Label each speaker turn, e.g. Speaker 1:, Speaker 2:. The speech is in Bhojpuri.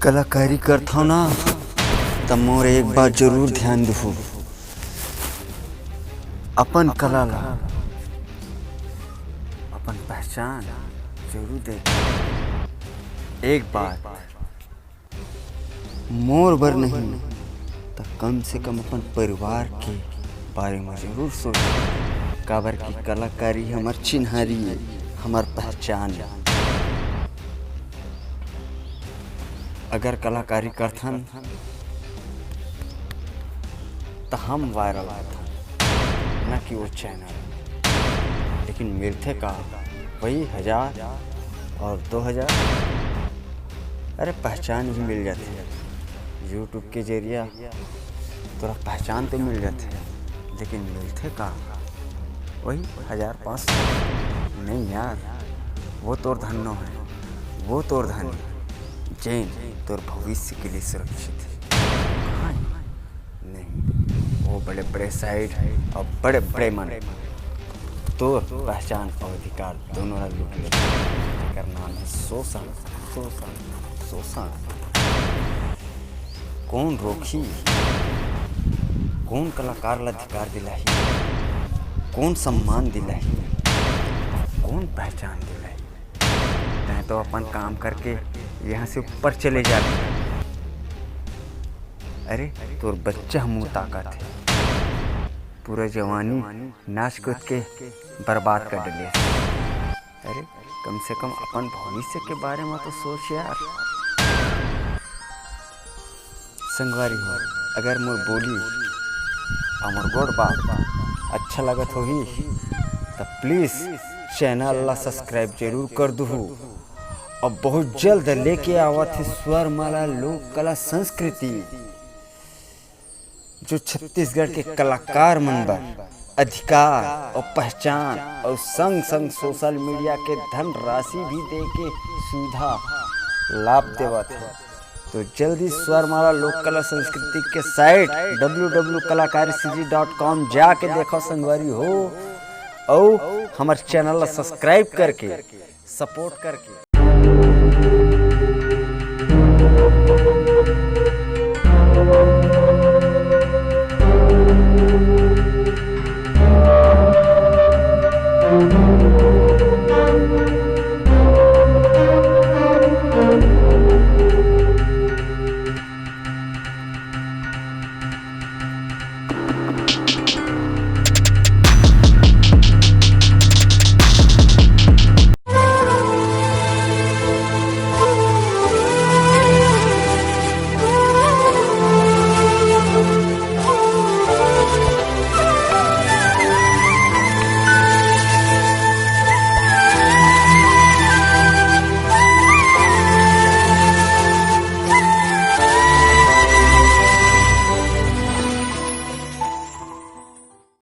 Speaker 1: कलाकारी करता ना तब मोर एक बात जरूर ध्यान दू। अपन कला ला अपन पहचान जरूर दे। एक बात मोर बर नहीं तो कम से कम अपन परिवार के बारे में जरूर सोच। काबर की कलाकारी हमार चिन्हारी है, हमार पहचान है। अगर कलाकारी करथन तो हम वायरल आथन, न कि वो चैनल। लेकिन मिलते का वही 1000 और 2000। अरे पहचान ही मिल जाती है यूट्यूब के जरिया। थोड़ा पहचान तो मिल जाती है, लेकिन मिलते का वही 1500। नहीं यार, वो तोर धन्नो है, वो तोर धन जैन तोर भविष्य के लिए सुरक्षित है। नहीं, वो बड़े बड़े साइड और बड़े बड़े मन तोर पहचान और अधिकार दोनों लूट ले। नाम है शोषण। शोषण शोषण कौन रोकी? कौन कलाकार ला अधिकार दिलाई? कौन सम्मान दिलाई? कौन पहचान दिलाई? तैं तो अपन काम करके यहाँ से ऊपर चले जाते। अरे तोर बच्चा मुँह ताकत है, पूरा जवानी नाच कूद के बर्बाद कर डले। अरे कम से कम अपन भविष्य के बारे में तो सोच यार। संगवारी हो, अगर मोर बोली और गोड़ बात अच्छा लगत होही तो प्लीज चैनल ला सब्सक्राइब जरूर कर दू। और बहुत जल्द लेके आवत है स्वरमाला लोक कला संस्कृति, जो छत्तीसगढ़ के कलाकार मन बर अधिकार और पहचान और संग संग सोशल मीडिया के धनराशि भी दे के सुविधा लाभ देवत है। तो जल्दी स्वरमाला लोक कला संस्कृति के साइट www.कलाकारcg.com जाके देखो संगवारी हो, और हमारे चैनल ला सब्सक्राइब करके सपोर्ट करके